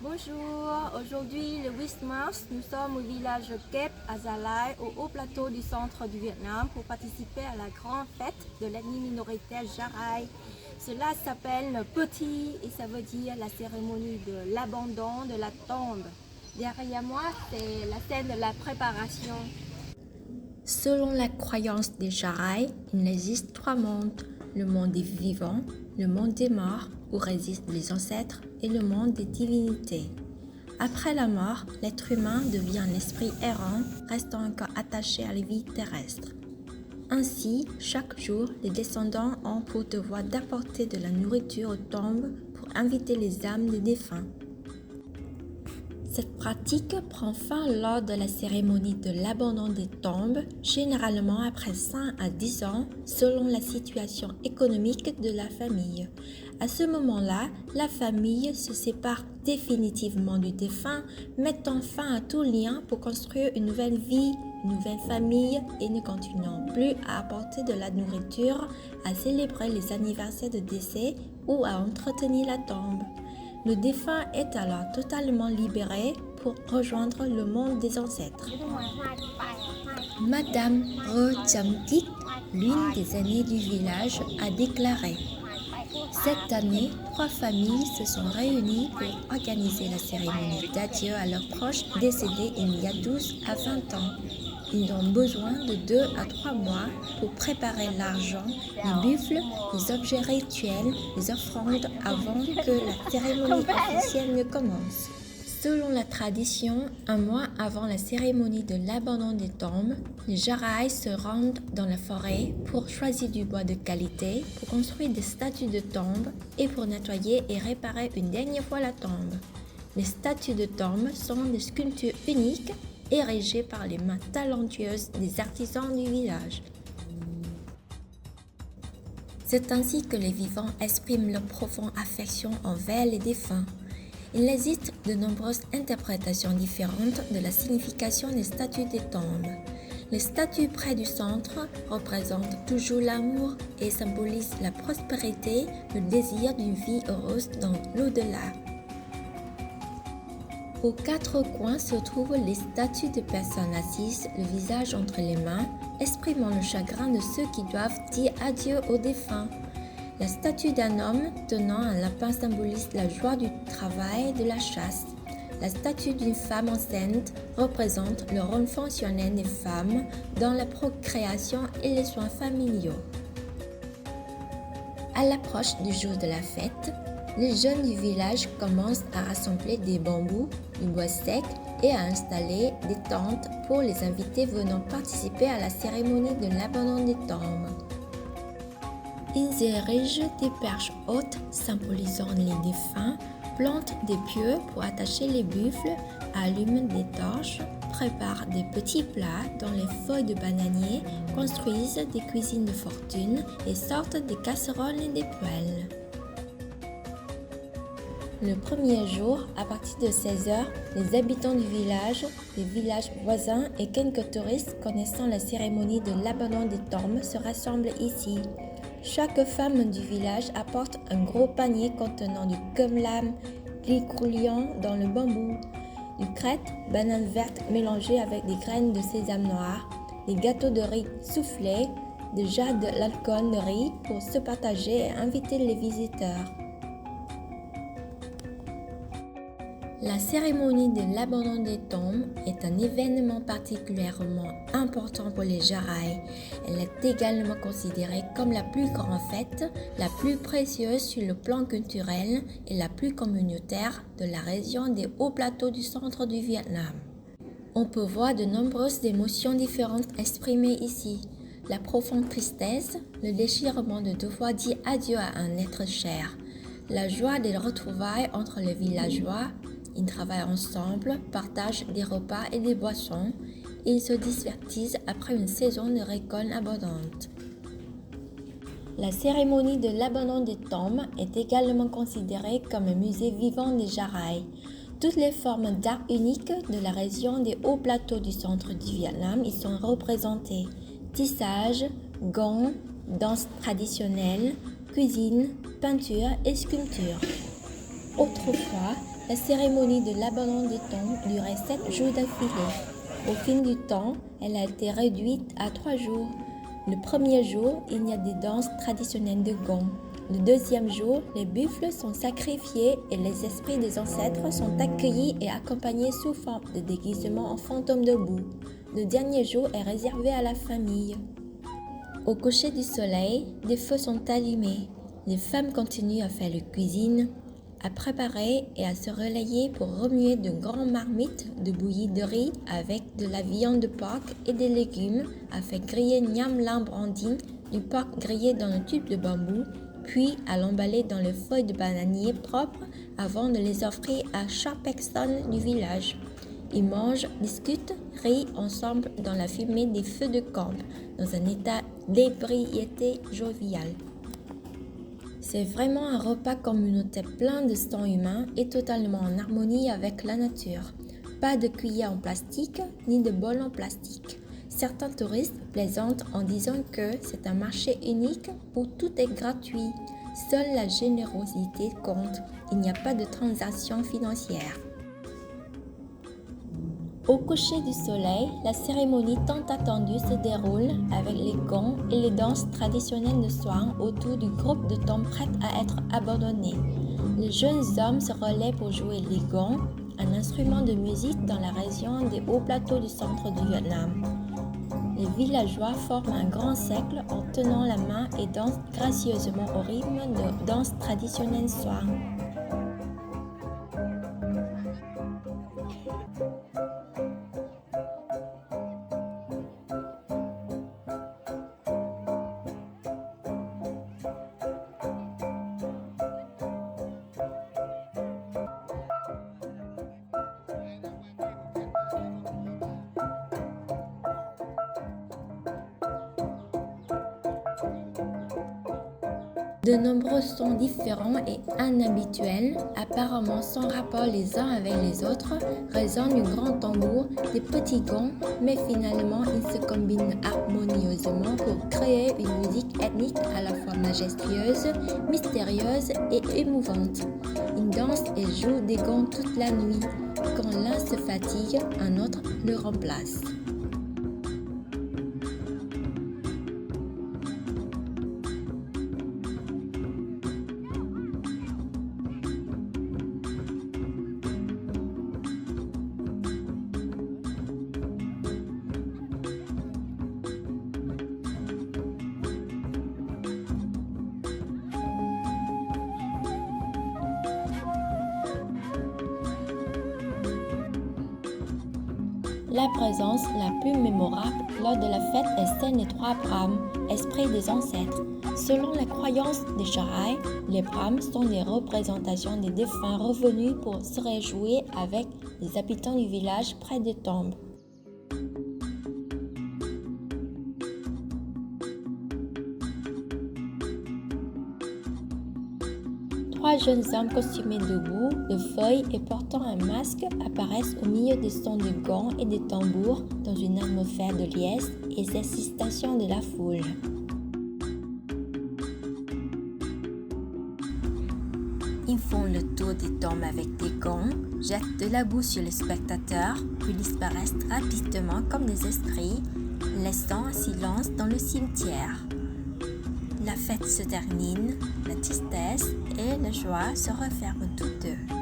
Bonjour, aujourd'hui le 8 mars, nous sommes au village Kep à Gia Lai, au haut plateau du centre du Vietnam pour participer à la grande fête de l'ethnie minoritaire Jarai. Cela s'appelle Petit et ça veut dire la cérémonie de l'abandon de la tombe. Derrière moi, c'est la scène de la préparation. Selon la croyance des Jarai, il existe trois mondes, le monde des vivants, le monde des morts, où résident les ancêtres, et le monde des divinités. Après la mort, l'être humain devient un esprit errant, restant encore attaché à la vie terrestre. Ainsi, chaque jour, les descendants ont pour devoir d'apporter de la nourriture aux tombes pour inviter les âmes des défunts. Cette pratique prend fin lors de la cérémonie de l'abandon des tombes, généralement après 5 à 10 ans, selon la situation économique de la famille. À ce moment-là, la famille se sépare définitivement du défunt, mettant fin à tout lien pour construire une nouvelle vie, une nouvelle famille et ne continuant plus à apporter de la nourriture, à célébrer les anniversaires de décès ou à entretenir la tombe. Le défunt est alors totalement libéré pour rejoindre le monde des ancêtres. Madame Re Chamkit, l'une des aînées du village, a déclaré: cette année, 3 familles se sont réunies pour organiser la cérémonie d'adieu à leurs proches décédés il y a 12 à 20 ans. Ils ont besoin de 2 à 3 mois pour préparer l'argent, les buffles, les objets rituels, les offrandes avant que la cérémonie officielle ne commence. Selon la tradition, un mois avant la cérémonie de l'abandon des tombes, les Jarai se rendent dans la forêt pour choisir du bois de qualité, pour construire des statues de tombes et pour nettoyer et réparer une dernière fois la tombe. Les statues de tombes sont des sculptures uniques érigées par les mains talentueuses des artisans du village. C'est ainsi que les vivants expriment leur profonde affection envers les défunts. Il existe de nombreuses interprétations différentes de la signification des statues des tombes. Les statues près du centre représentent toujours l'amour et symbolisent la prospérité, le désir d'une vie heureuse dans l'au-delà. Aux 4 coins se trouvent les statues de personnes assises, le visage entre les mains, exprimant le chagrin de ceux qui doivent dire adieu aux défunts. La statue d'un homme tenant un lapin symbolise la joie du travail et de la chasse. La statue d'une femme enceinte représente le rôle fonctionnel des femmes dans la procréation et les soins familiaux. À l'approche du jour de la fête, les jeunes du village commencent à rassembler des bambous, du bois sec et à installer des tentes pour les invités venant participer à la cérémonie de l'abandon des tombes. Ils érigent des perches hautes symbolisant les défunts, plantent des pieux pour attacher les buffles, allument des torches, préparent des petits plats dans les feuilles de bananier, construisent des cuisines de fortune et sortent des casseroles et des poêles. Le premier jour, à partir de 16h, les habitants du village, des villages voisins et quelques touristes connaissant la cérémonie de l'abandon des tombes se rassemblent ici. Chaque femme du village apporte un gros panier contenant du cumlam glicouliant dans le bambou, du crête, banane verte mélangée avec des graines de sésame noir, des gâteaux de riz soufflés, déjà de l'alcool de riz pour se partager et inviter les visiteurs. La cérémonie de l'abandon des tombes est un événement particulièrement important pour les Jarai. Elle est également considérée comme la plus grande fête, la plus précieuse sur le plan culturel et la plus communautaire de la région des hauts plateaux du centre du Vietnam. On peut voir de nombreuses émotions différentes exprimées ici. La profonde tristesse, le déchirement de devoir dire adieu à un être cher, la joie des retrouvailles entre les villageois. Ils travaillent ensemble, partagent des repas et des boissons, et ils se divertissent après une saison de récolte abondante. La cérémonie de l'abandon des tombes est également considérée comme un musée vivant des Jarai. Toutes les formes d'art uniques de la région des hauts plateaux du centre du Vietnam y sont représentées. Tissage, gants, danse traditionnelle, cuisine, peinture et sculpture. Autrefois, La cérémonie de l'abandon des tombes durait 7 jours d'affilée. Au fil du temps, elle a été réduite à 3 jours. Le premier jour, il y a des danses traditionnelles de Gong. Le deuxième jour, les buffles sont sacrifiés et les esprits des ancêtres sont accueillis et accompagnés sous forme de déguisement en fantômes de boue. Le dernier jour est réservé à la famille. Au coucher du soleil, des feux sont allumés. Les femmes continuent à faire la cuisine, à préparer et à se relayer pour remuer de grands marmites de bouillie de riz avec de la viande de porc et des légumes, à faire griller Nyam Lam Branding, du porc grillé dans un tube de bambou, puis à l'emballer dans les feuilles de bananier propres avant de les offrir à chaque personne du village. Ils mangent, discutent, rient ensemble dans la fumée des feux de camp, dans un état d'ébriété joviale. C'est vraiment un repas communautaire plein de sens humain et totalement en harmonie avec la nature. Pas de cuillère en plastique ni de bol en plastique. Certains touristes plaisantent en disant que c'est un marché unique où tout est gratuit. Seule la générosité compte. Il n'y a pas de transaction financière. Au coucher du soleil, la cérémonie tant attendue se déroule avec les gongs et les danses traditionnelles de soir autour du groupe de tombes prêtes à être abandonnées. Les jeunes hommes se relaient pour jouer les gongs, un instrument de musique dans la région des hauts plateaux du centre du Vietnam. Les villageois forment un grand cercle en tenant la main et dansent gracieusement au rythme de danse traditionnelle soir. De nombreux sons différents et inhabituels, apparemment sans rapport les uns avec les autres, résonnent du grand tambour, des petits gongs, mais finalement ils se combinent harmonieusement pour créer une musique ethnique à la fois majestueuse, mystérieuse et émouvante. Ils dansent et jouent des gongs toute la nuit. Quand l'un se fatigue, un autre le remplace. La présence la plus mémorable lors de la fête est celle des 3 Brahms, esprits des ancêtres. Selon la croyance des Charai, les Brahms sont des représentations des défunts revenus pour se réjouir avec les habitants du village près des tombes. Trois jeunes hommes costumés de boue, de feuilles et portant un masque apparaissent au milieu des sons de gants et des tambours dans une atmosphère de liesse et d'excitation de la foule. Ils font le tour des tombes avec des gants, jettent de la boue sur les spectateurs, puis disparaissent rapidement comme des esprits, laissant un silence dans le cimetière. La fête se termine, la tristesse et la joie se referment toutes deux.